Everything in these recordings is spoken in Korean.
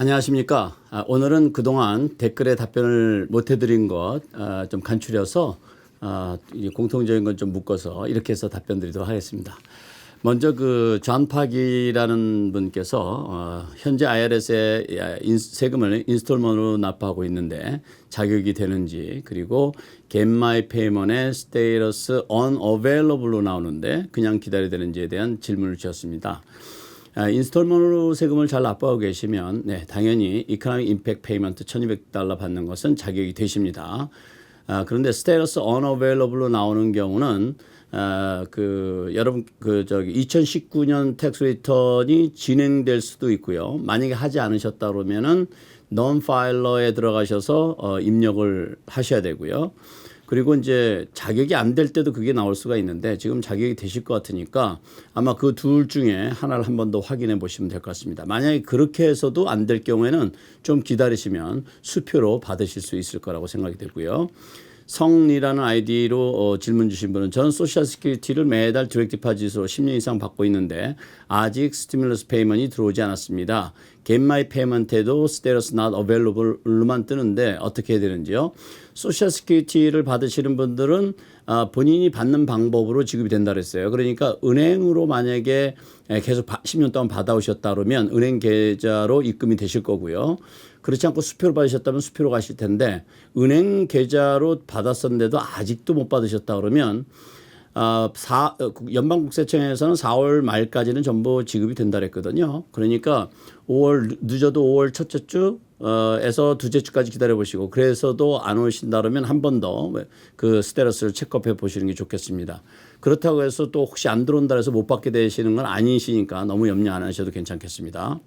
안녕하십니까. 오늘은 그동안 댓글에 답변을 못 해드린 것 좀 간추려서 공통적인 건 좀 묶어서 이렇게 해서 답변 드리도록 하겠습니다. 먼저 존 팍이라는 분께서 현재 IRS에 세금을 인스톨먼으로 납부하고 있는데 자격이 되는지, 그리고 Get My Payment의 스테이터스 Unavailable로 나오는데 그냥 기다려야 되는지에 대한 질문을 주셨습니다. 인스톨먼으로 세금을 잘 납부하고 계시면 당연히 이코노믹 임팩트 페이먼트 $1,200 받는 것은 자격이 되십니다. 그런데 스테이터스 unavailable로 나오는 경우는 여러분 2019년 텍스 리턴이 진행될 수도 있고요. 만약에 하지 않으셨다 그러면은 non filer에 들어가셔서 입력을 하셔야 되고요. 그리고 이제 자격이 안 될 때도 그게 나올 수가 있는데 지금 자격이 되실 것 같으니까 아마 그 둘 중에 하나를 한 번 더 확인해 보시면 될 것 같습니다. 만약에 그렇게 해서도 안 될 경우에는 좀 기다리시면 수표로 받으실 수 있을 거라고 생각이 되고요. 성이라는 아이디로 질문 주신 분은 저는 소셜 시큐리티를 매달 디렉트 디파짓으로 10년 이상 받고 있는데 아직 스티뮬러스 페이먼이 들어오지 않았습니다. Get My Payment에도 Status Not Available로만 뜨는데 어떻게 해야 되는지요? 소셜 시큐리티를 받으시는 분들은 본인이 받는 방법으로 지급이 된다 그랬어요. 그러니까 은행으로 만약에 계속 10년 동안 받아오셨다 그러면 은행 계좌로 입금이 되실 거고요. 그렇지 않고 수표로 받으셨다면 수표로 가실 텐데 은행 계좌로 받았었는데도 아직도 못 받으셨다 그러면 연방국세청에서는 4월 말까지는 전부 지급이 된다 그랬거든요. 그러니까 늦어도 5월 첫째 주에서 둘째 주까지 기다려 보시고 그래서도 안 오신다 그러면 한 번 더 그 스테러스를 체크업해 보시는 게 좋겠습니다. 그렇다고 해서 또 혹시 안 들어온다 해서 못 받게 되시는 건 아니시니까 너무 염려 안 하셔도 괜찮겠습니다.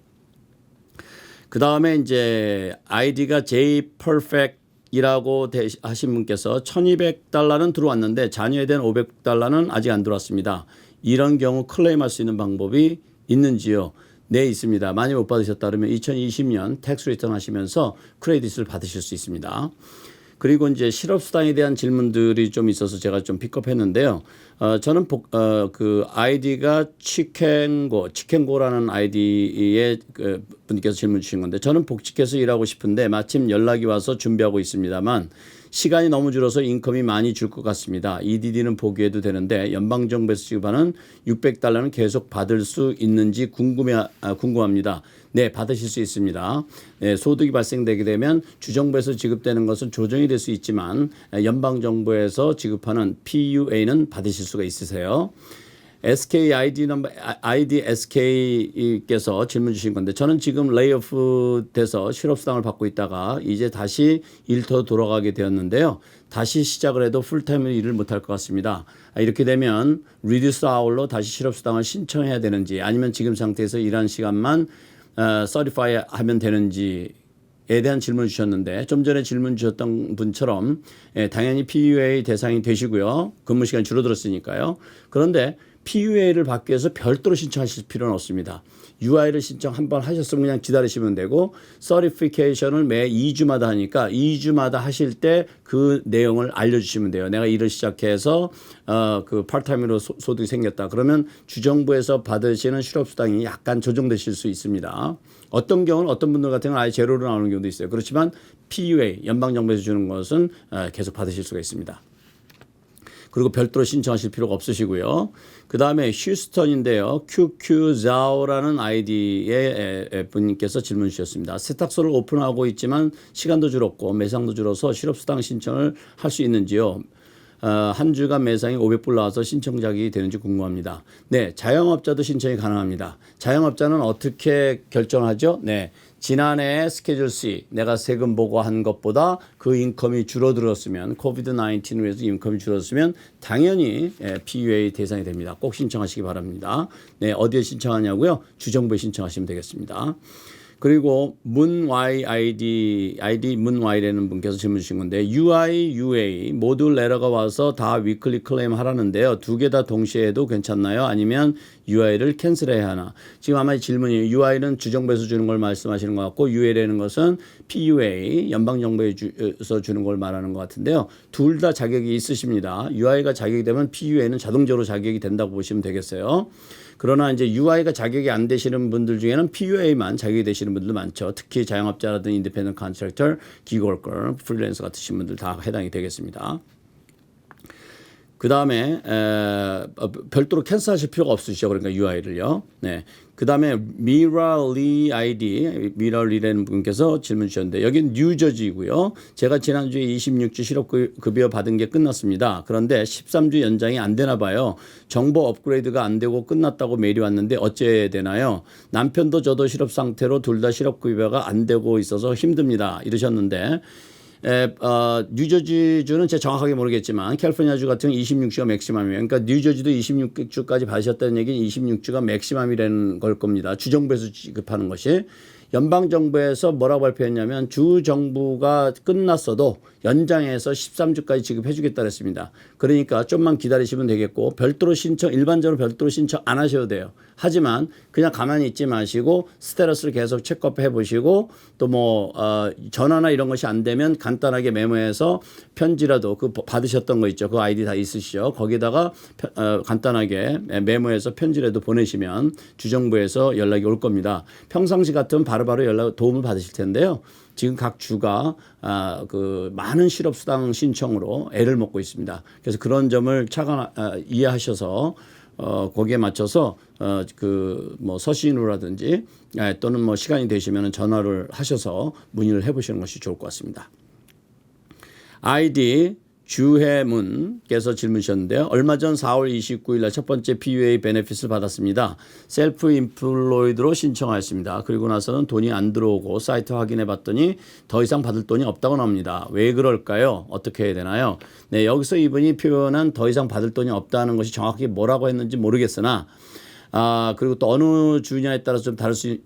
그 다음에 이제 아이디가 JPerfect이라고 하신 분께서 $1,200는 들어왔는데 잔여에 대한 $500는 아직 안 들어왔습니다. 이런 경우 클레임할 수 있는 방법이 있는지요? 네, 있습니다. 많이 못 받으셨다 그러면 2020년 텍스 리턴 하시면서 크레딧을 받으실 수 있습니다. 그리고 이제 실업수당에 대한 질문들이 좀 있어서 제가 좀 픽업했는데요. 저는 그 아이디가 치켄고라는 아이디의 분께서 질문 주신 건데 저는 복직해서 일하고 싶은데 마침 연락이 와서 준비하고 있습니다만 시간이 너무 줄어서 인컴이 많이 줄 것 같습니다. EDD는 포기해도 되는데 연방정부에서 지급하는 $600는 계속 받을 수 있는지 궁금합니다. 네, 받으실 수 있습니다. 네, 소득이 발생되게 되면 주정부에서 지급되는 것은 조정이 될 수 있지만 연방정부에서 지급하는 PUA는 받으실 수가 있으세요. SK께서 질문 주신 건데 저는 지금 레이오프 돼서 실업수당을 받고 있다가 이제 다시 일터로 돌아가게 되었는데요. 다시 시작을 해도 풀타임으로 일을 못할 것 같습니다. 이렇게 되면 리듀스 아워로 다시 실업수당을 신청해야 되는지 아니면 지금 상태에서 일하는 시간만 서티파이 하면 되는지에 대한 질문을 주셨는데 좀 전에 질문 주셨던 분처럼 당연히 PUA 대상이 되시고요. 근무 시간이 줄어들었으니까요. 그런데 PUA를 받기 위해서 별도로 신청하실 필요는 없습니다. UI를 신청 한번 하셨으면 그냥 기다리시면 되고 서티피케이션을 매 2주마다 하니까 2주마다 하실 때 그 내용을 알려주시면 돼요. 내가 일을 시작해서 그 파트타임으로 소득이 생겼다. 그러면 주정부에서 받으시는 실업수당이 약간 조정되실 수 있습니다. 어떤 경우는 어떤 분들 같은 경우는 아예 제로로 나오는 경우도 있어요. 그렇지만 PUA 연방정부에서 주는 것은 계속 받으실 수가 있습니다. 그리고 별도로 신청하실 필요가 없으시고요. 그 다음에 휴스턴인데요. QQZAO라는 아이디의 분께서 질문 주셨습니다. 세탁소를 오픈하고 있지만 시간도 줄었고 매상도 줄어서 실업수당 신청을 할 수 있는지요? 한 주간 매상이 $500 나와서 신청 자격이 되는지 궁금합니다. 네, 자영업자도 신청이 가능합니다. 자영업자는 어떻게 결정하죠? 네, 지난해 스케줄 C 내가 세금 보고한 것보다 그 인컴이 줄어들었으면 코비드-19으로 해서 인컴이 줄어들었으면 당연히 PUA 대상이 됩니다. 꼭 신청하시기 바랍니다. 네, 어디에 신청하냐고요? 주정부에 신청하시면 되겠습니다. 그리고 문YID 문Y라는 분께서 질문 주신 건데 UI, UA 모두 레터가 와서 다 위클리 클레임 하라는데요. 두 개 다 동시에 해도 괜찮나요? 아니면 UI를 캔슬해야 하나. 지금 아마 질문이 UI는 주정부에서 주는 걸 말씀하시는 것 같고 UA라는 것은 PUA 연방정부에서 주는 걸 말하는 것 같은데요. 둘 다 자격이 있으십니다. UI가 자격이 되면 PUA는 자동적으로 자격이 된다고 보시면 되겠어요. 그러나 이제 UI가 자격이 안 되시는 분들 중에는 PUA만 자격이 되시는 분들 많죠. 특히 자영업자라든지 인디펜던트 컨트랙터, 기고워커, 프리랜서 같으신 분들 다 해당이 되겠습니다. 그 다음에 별도로 캔슬하실 필요가 없으시죠. 그러니까 UI를요. 네. 그 다음에 미라리 아이디, 미라리라는 분께서 질문 주셨는데 여기는 뉴저지고요. 제가 지난주에 26주 실업급여 받은 게 끝났습니다. 그런데 13주 연장이 안 되나 봐요. 정보 업그레이드가 안 되고 끝났다고 메일이 왔는데 어째야 되나요? 남편도 저도 실업 상태로 둘 다 실업급여가 안 되고 있어서 힘듭니다. 이러셨는데 뉴저지주는 제가 정확하게 모르겠지만 캘리포니아주 같은 경우는 26주가 맥시멈이에요. 그러니까 뉴저지도 26주까지 받으셨다는 얘기는 26주가 맥시멈이라는 걸 겁니다. 주정부에서 지급하는 것이. 연방정부에서 뭐라고 발표했냐면 주정부가 끝났어도 연장해서 13주까지 지급해 주겠다 그랬습니다. 그러니까 좀만 기다리시면 되겠고 별도로 신청 일반적으로 별도로 신청 안 하셔도 돼요. 하지만 그냥 가만히 있지 마시고 스테러스를 계속 체크업해 보시고 또 뭐 전화나 이런 것이 안 되면 간단하게 메모해서 편지라도 그 받으셨던 거 있죠. 그 아이디 다 있으시죠. 거기다가 간단하게 메모해서 편지라도 보내시면 주정부에서 연락이 올 겁니다. 평상시 같으면 바로바로 연락 도움을 받으실 텐데요. 지금 각 주가 그 많은 실업수당 신청으로 애를 먹고 있습니다. 그래서 그런 점을 이해하셔서 거기에 맞춰서 그 뭐 서신으로라든지 또는 뭐 시간이 되시면 전화를 하셔서 문의를 해보시는 것이 좋을 것 같습니다. 아이디 주혜문께서 질문 주셨는데요. 얼마 전 4월 29일 날 첫 번째 PUA 베네핏을 받았습니다. 셀프 임플로이드로 신청하였습니다. 그리고 나서는 돈이 안 들어오고 사이트 확인해 봤더니 더 이상 받을 돈이 없다고 나옵니다. 왜 그럴까요? 어떻게 해야 되나요? 네, 여기서 이분이 표현한 더 이상 받을 돈이 없다는 것이 정확히 뭐라고 했는지 모르겠으나 그리고 또 어느 주냐에 따라서 좀 다를 수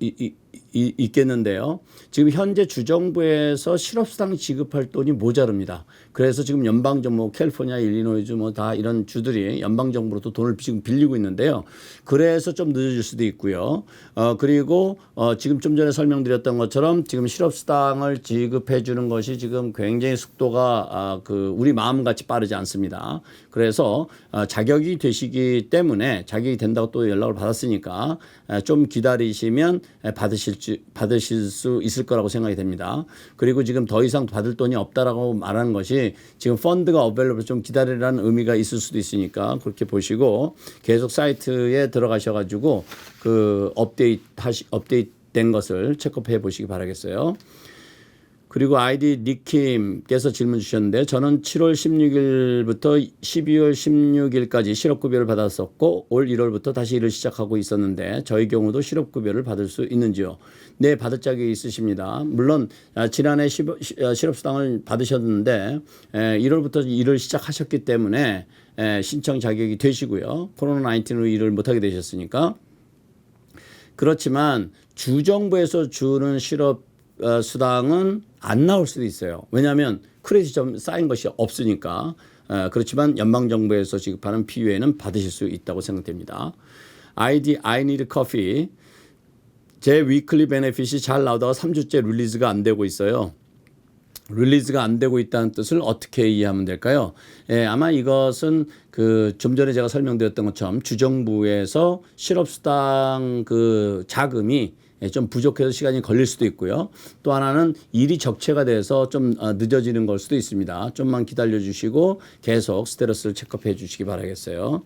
있겠는데요. 지금 현재 주정부에서 실업수당 지급할 돈이 모자릅니다. 그래서 지금 연방정부, 캘리포니아, 일리노이주 뭐 다 이런 주들이 연방정부로도 돈을 지금 빌리고 있는데요. 그래서 좀 늦어질 수도 있고요. 그리고 지금 좀 전에 설명드렸던 것처럼 지금 실업수당을 지급해 주는 것이 지금 굉장히 속도가 우리 마음같이 빠르지 않습니다. 그래서 자격이 되시기 때문에 자격이 된다고 또 연락을 받았으니까 좀 기다리시면 받으실 수 있을 거라고 생각이 됩니다. 그리고 지금 더 이상 받을 돈이 없다라고 말하는 것이 지금 펀드가 어벨러블 좀 기다리라는 의미가 있을 수도 있으니까 그렇게 보시고 계속 사이트에 들어가셔가지고 그 업데이트된 것을 체크해 보시기 바라겠어요. 그리고 아이디 니킴께서 질문 주셨는데 저는 7월 16일부터 12월 16일까지 실업급여를 받았었고 올 1월부터 다시 일을 시작하고 있었는데 저희 경우도 실업급여를 받을 수 있는지요? 네, 받을 자격이 있으십니다. 물론 지난해 실업수당을 받으셨는데 1월부터 일을 시작하셨기 때문에 신청 자격이 되시고요. 코로나19로 일을 못하게 되셨으니까. 그렇지만 주정부에서 주는 수당은 안 나올 수도 있어요. 왜냐하면 크레딧이 좀 쌓인 것이 없으니까. 그렇지만 연방정부에서 지급하는 PUA는 받으실 수 있다고 생각됩니다. 아이디 I need coffee. 제 위클리 베네핏이 잘 나오다가 3주째 릴리즈가 안 되고 있어요. 릴리즈가 안 되고 있다는 뜻을 어떻게 이해하면 될까요? 아마 이것은 좀 전에 제가 설명드렸던 것처럼 주정부에서 실업수당 자금이 좀 부족해서 시간이 걸릴 수도 있고요. 또 하나는 일이 적체가 돼서 좀 늦어지는 걸 수도 있습니다. 좀만 기다려 주시고 계속 스테러스를 체크해 주시기 바라겠어요.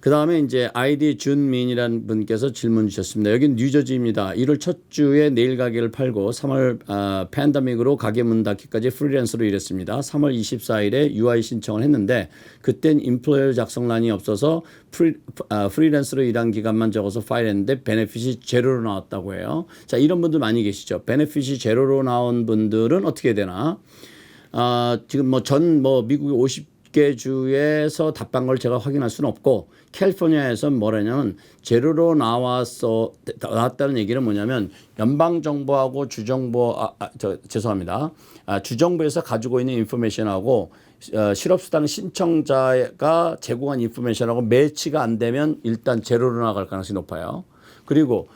그 다음에 이제 아이디 준민이라는 분께서 질문 주셨습니다. 여긴 뉴저지입니다. 1월 첫 주에 네일 가게를 팔고 3월 팬데믹으로 가게 문 닫기까지 프리랜서로 일했습니다. 3월 24일에 UI 신청을 했는데 그땐 임플로이어 작성란이 없어서 프리랜서로 일한 기간만 적어서 파일했는데 베네핏이 제로로 나왔다고 해요. 자, 이런 분들 많이 계시죠. 베네핏이 제로로 나온 분들은 어떻게 되나? 지금 미국의 50개 주에서 답한 걸 제가 확인할 수는 없고 캘리포니아에서 뭐라냐면 제로로 나왔다는 얘기는 뭐냐면 연방정부하고 주정부 죄송합니다. 주정부에서 가지고 있는 인포메이션하고 실업수당 신청자가 제공한 인포메이션하고 매치가 안 되면 일단 제로로 나갈 가능성이 높아요. 그리고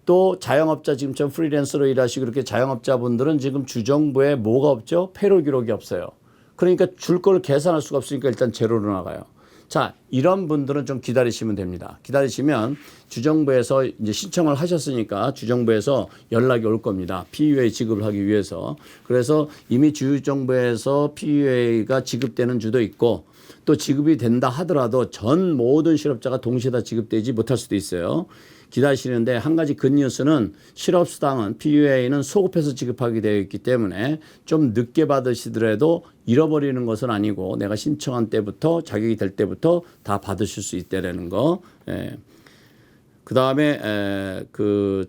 또 자영업자 지금처럼 프리랜서로 일하시고 그렇게 자영업자분들은 지금 주정부에 뭐가 없죠? 페롤 기록이 없어요. 그러니까 줄 걸 계산할 수가 없으니까 일단 제로로 나가요. 자, 이런 분들은 좀 기다리시면 됩니다. 기다리시면 주정부에서 이제 신청을 하셨으니까 주정부에서 연락이 올 겁니다. PUA 지급을 하기 위해서. 그래서 이미 주정부에서 PUA가 지급되는 주도 있고 또 지급이 된다 하더라도 전 모든 실업자가 동시에 다 지급되지 못할 수도 있어요. 기다리시는데 한 가지 굿뉴스는 실업수당은 PUA는 소급해서 지급하게 되어 있기 때문에 좀 늦게 받으시더라도 잃어버리는 것은 아니고 내가 신청한 때부터 자격이 될 때부터 다 받으실 수 있다라는 거. 예. 그다음에 그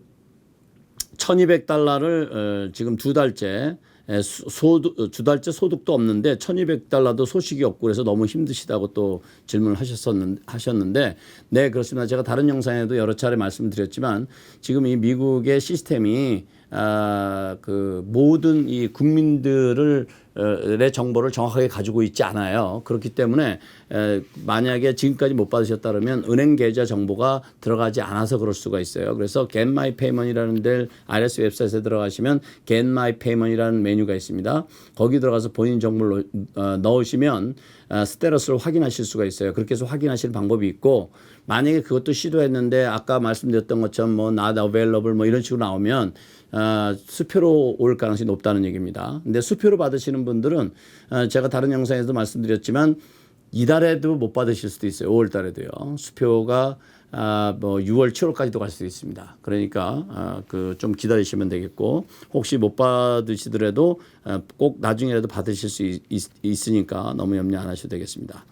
$1,200를 지금 두 달째 두 달째 소득도 없는데 $1,200도 소식이 없고 그래서 너무 힘드시다고 또 질문을 하셨는데 네, 그렇습니다. 제가 다른 영상에도 여러 차례 말씀드렸지만 지금 이 미국의 시스템이 그 모든 이 국민들을 의 정보를 정확하게 가지고 있지 않아요. 그렇기 때문에 만약에 지금까지 못 받으셨다면 은행 계좌 정보가 들어가지 않아서 그럴 수가 있어요. 그래서 Get My Payment이라는 데 IRS 웹사이트에 들어가시면 Get My Payment이라는 메뉴가 있습니다. 거기 들어가서 본인 정보를 넣으시면 스테러스를 확인하실 수가 있어요. 그렇게 해서 확인하실 방법이 있고 만약에 그것도 시도했는데 아까 말씀드렸던 것처럼 뭐 not available 뭐 이런 식으로 나오면 수표로 올 가능성이 높다는 얘기입니다. 근데 수표로 받으시는 분들은 제가 다른 영상에서도 말씀드렸지만 이달에도 못 받으실 수도 있어요. 5월 달에도요. 수표가 뭐 6월, 7월까지도 갈 수도 있습니다. 그러니까 그 좀 기다리시면 되겠고 혹시 못 받으시더라도 꼭 나중에라도 받으실 수 있으니까 너무 염려 안 하셔도 되겠습니다.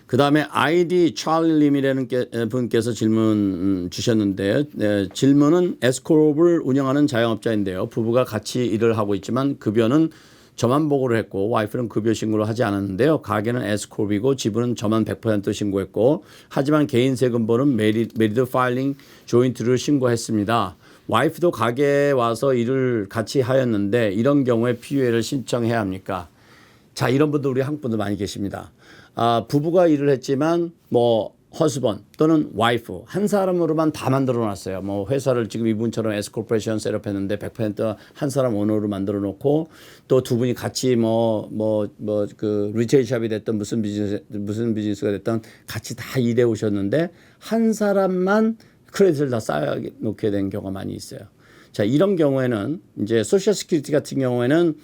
그 다음에 아이디 찰리님이라는 분께서 질문 주셨는데 질문은 에스코롭을 운영하는 자영업자인데요. 부부가 같이 일을 하고 있지만 급여는 저만 보고를 했고 와이프는 급여 신고를 하지 않았는데요. 가게는 에스코롭이고 지분은 저만 100% 신고했고 하지만 개인 세금보는 메리드 파일링 조인트를 신고했습니다. 와이프도 가게에 와서 일을 같이 하였는데 이런 경우에 PUA를 신청해야 합니까? 자, 이런 분들 우리 한국 분들 많이 계십니다. 부부가 일을 했지만 뭐 허스번 또는 와이프 한 사람으로만 다 만들어 놨어요. 뭐 회사를 지금 이분처럼 에스코퍼레이션 셋업했는데 100%한 사람 오너로 만들어 놓고 또 두 분이 같이 그 리테일샵이 됐던 무슨 비즈니스가 됐던 같이 다 일해 오셨는데 한 사람만 크레딧을 다 쌓아 놓게 된 경우가 많이 있어요. 자, 이런 경우에는 이제 소셜 시큐리티 같은 경우에는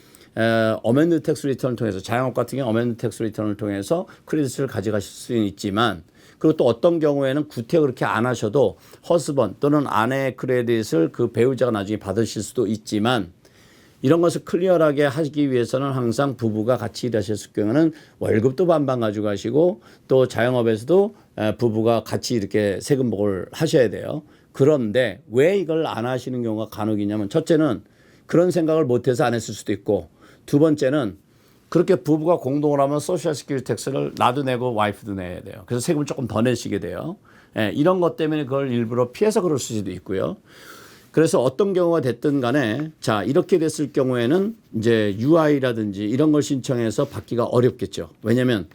어멘드 텍스 리턴을 통해서 자영업 같은 경우 어멘드 텍스 리턴을 통해서 크레딧을 가져가실 수는 있지만 그리고 또 어떤 경우에는 구태 그렇게 안 하셔도 허스번 또는 아내의 크레딧을 그 배우자가 나중에 받으실 수도 있지만 이런 것을 클리어하게 하기 위해서는 항상 부부가 같이 일하셨을 경우는 월급도 반반 가져가시고 또 자영업에서도 부부가 같이 이렇게 세금 보고를 하셔야 돼요. 그런데 왜 이걸 안 하시는 경우가 간혹 있냐면 첫째는 그런 생각을 못해서 안 했을 수도 있고 두 번째는 그렇게 부부가 공동을 하면 소셜 시큐리티 텍스를 나도 내고 와이프도 내야 돼요. 그래서 세금을 조금 더 내시게 돼요. 이런 것 때문에 그걸 일부러 피해서 그럴 수도 있고요. 그래서 어떤 경우가 됐든 간에 자, 이렇게 됐을 경우에는 이제 UI라든지 이런 걸 신청해서 받기가 어렵겠죠. 왜냐하면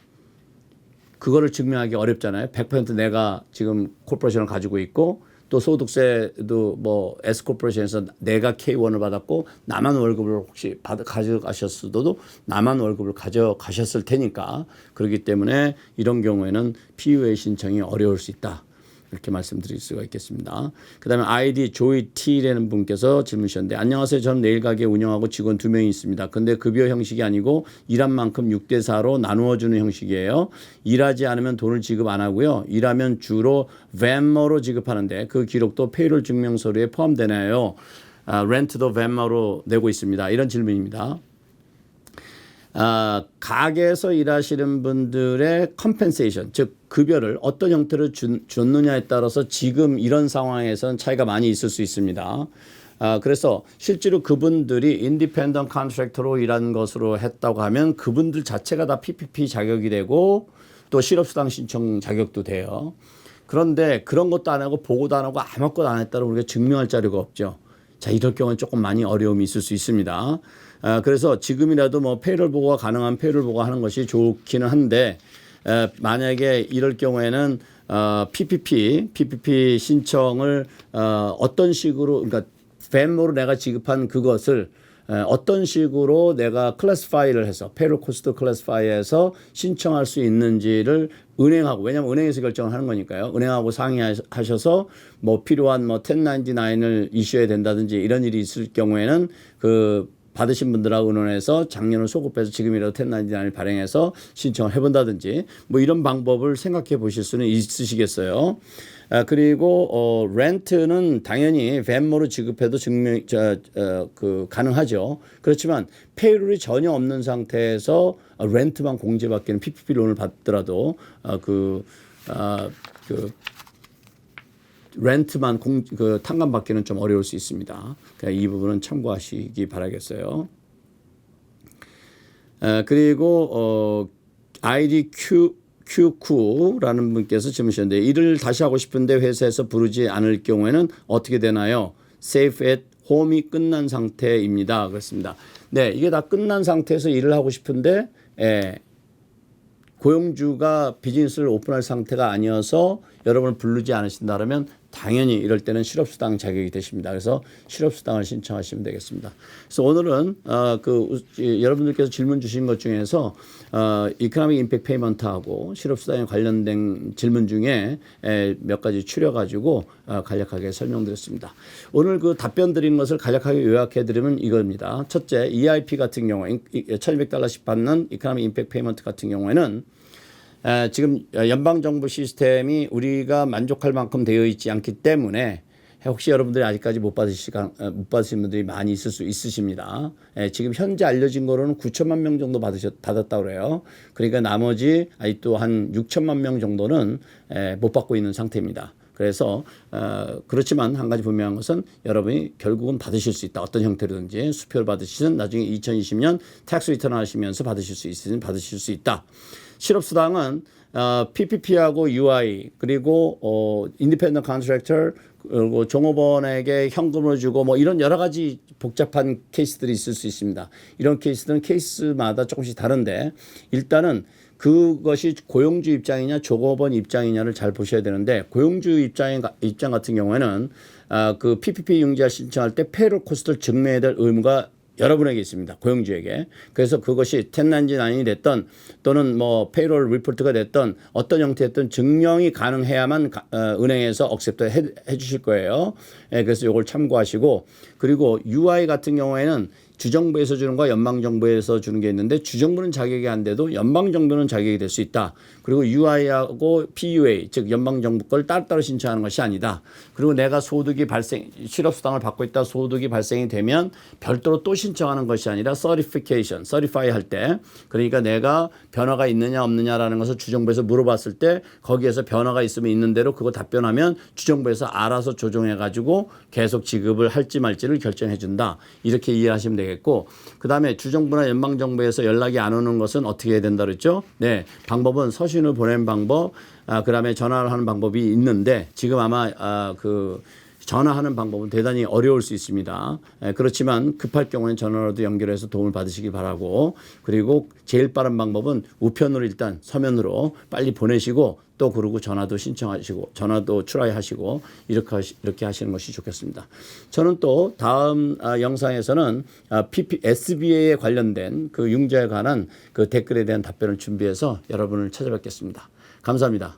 그거를 증명하기 어렵잖아요. 100% 내가 지금 코퍼레이션을 가지고 있고 또 소득세도 뭐 S코퍼레이션에서 내가 K1을 받았고 나만 월급을 혹시 가져가셨어도 나만 월급을 가져가셨을 테니까 그렇기 때문에 이런 경우에는 PUA 신청이 어려울 수 있다. 이렇게 말씀드릴 수가 있겠습니다. 그다음에 아이디 조이 T라는 분께서 질문 주셨는데 안녕하세요. 저는 네일 가게 운영하고 직원 2명이 있습니다. 근데 급여 형식이 아니고 일한 만큼 6대4로 나누어 주는 형식이에요. 일하지 않으면 돈을 지급 안 하고요. 일하면 주로 벤머로 지급하는데 그 기록도 페이롤 증명서류에 포함되나요? 렌트도 벤머로 내고 있습니다. 이런 질문입니다. 가게에서 일하시는 분들의 컴펜세이션, 즉 급여를 어떤 형태로 줬느냐에 따라서 지금 이런 상황에서는 차이가 많이 있을 수 있습니다. 그래서 실제로 그분들이 인디펜던트 컨트랙터로 일한 것으로 했다고 하면 그분들 자체가 다 PPP 자격이 되고 또 실업수당 신청 자격도 돼요. 그런데 그런 것도 안 하고 보고도 안 하고 아무것도 안 했다고 우리가 증명할 자료가 없죠. 자, 이럴 경우는 조금 많이 어려움이 있을 수 있습니다. 그래서 지금이라도 뭐 페이롤 보고가 가능한 페이롤 보고 하는 것이 좋기는 한데 만약에 이럴 경우에는 PPP 신청을 어떤 식으로 그러니까 벤모로 내가 지급한 그것을 어떤 식으로 내가 클래스파이를 해서 페이롤 코스트 클래스파이에서 신청할 수 있는지를 은행하고 왜냐하면 은행에서 결정을 하는 거니까요. 은행하고 상의하셔서 뭐 필요한 뭐 1099을 이슈해야 된다든지 이런 일이 있을 경우에는 그 받으신 분들하고 의논해서 작년을 소급해서 지금이라도 1099을 발행해서 신청을 해본다든지 뭐 이런 방법을 생각해 보실 수는 있으시겠어요. 그리고 렌트는 당연히 벤모로 지급해도 가능하죠. 그렇지만 페이롤이 전혀 없는 상태에서 렌트만 공제받기는 PPP 론을 받더라도 렌트만 탕감받기는 좀 어려울 수 있습니다. 그러니까 이 부분은 참고하시기 바라겠어요. 그리고 IDQQ라는 분께서 질문 주셨는데 일을 다시 하고 싶은데 회사에서 부르지 않을 경우에는 어떻게 되나요? Safe at home이 끝난 상태입니다. 그렇습니다. 네, 이게 다 끝난 상태에서 일을 하고 싶은데 고용주가 비즈니스를 오픈할 상태가 아니어서 여러분을 부르지 않으신다면 당연히 이럴 때는 실업수당 자격이 되십니다. 그래서 실업수당을 신청하시면 되겠습니다. 그래서 오늘은 여러분들께서 질문 주신 것 중에서 이코노믹 임팩트 페이먼트하고 실업수당에 관련된 질문 중에 몇 가지 추려가지고 간략하게 설명드렸습니다. 오늘 그 답변 드린 것을 간략하게 요약해드리면 이겁니다. 첫째, EIP 같은 경우에 $1,200씩 받는 이코노믹 임팩트 페이먼트 같은 경우에는 지금 연방정부 시스템이 우리가 만족할 만큼 되어 있지 않기 때문에 혹시 여러분들이 아직까지 못 받으신 분들이 많이 있을 수 있으십니다. 지금 현재 알려진 거로는 9천만 명 정도 받았다고 그래요. 그러니까 나머지 아직도 한 6천만 명 정도는 못 받고 있는 상태입니다. 그래서 그렇지만 한 가지 분명한 것은 여러분이 결국은 받으실 수 있다. 어떤 형태로든지 수표를 받으시든 나중에 2020년 텍스 리턴 하시면서 받으실 수 있으면 받으실 수 있다. 실업수당은 PPP하고 UI 그리고 인디펜던트 컨트랙터 그리고 종업원에게 현금을 주고 뭐 이런 여러 가지 복잡한 케이스들이 있을 수 있습니다. 이런 케이스들은 케이스마다 조금씩 다른데 일단은 그것이 고용주 입장이냐 종업원 입장이냐를 잘 보셔야 되는데 고용주 입장 같은 경우에는 그 PPP 융자 신청할 때 페이롤 코스트를 증명해야 될 의무가 여러분에게 있습니다. 고용주에게. 그래서 그것이 1099이 됐던 또는 뭐 페이롤 리포트가 됐던 어떤 형태였던 증명이 가능해야만 은행에서 억셉트 해 주실 거예요. 그래서 이걸 참고하시고 그리고 UI 같은 경우에는 주정부에서 주는 거와 연방정부에서 주는 게 있는데 주정부는 자격이 안 돼도 연방정부는 자격이 될 수 있다. 그리고 UI하고 PUA 즉 연방정부 걸 따로따로 신청하는 것이 아니다. 그리고 내가 소득이 실업수당을 받고 있다 소득이 발생이 되면 별도로 또 신청하는 것이 아니라 certify 할 때 그러니까 내가 변화가 있느냐 없느냐라는 것을 주정부에서 물어봤을 때 거기에서 변화가 있으면 있는 대로 그거 답변하면 주정부에서 알아서 조정해 가지고 계속 지급을 할지 말지를 결정해 준다. 이렇게 이해하시면 되겠고 그다음에 주정부나 연방정부에서 연락이 안 오는 것은 어떻게 해야 된다 그랬죠? 네, 방법은 서신을 보내는 방법 그다음에 전화를 하는 방법이 있는데 지금 아마 전화하는 방법은 대단히 어려울 수 있습니다. 그렇지만 급할 경우에는 전화로도 연결해서 도움을 받으시기 바라고 그리고 제일 빠른 방법은 우편으로 일단 서면으로 빨리 보내시고 또 그러고 전화도 신청하시고 전화도 트라이하시고 이렇게 하시는 것이 좋겠습니다. 저는 또 다음 영상에서는 SBA에 관련된 그 융자에 관한 그 댓글에 대한 답변을 준비해서 여러분을 찾아뵙겠습니다. 감사합니다.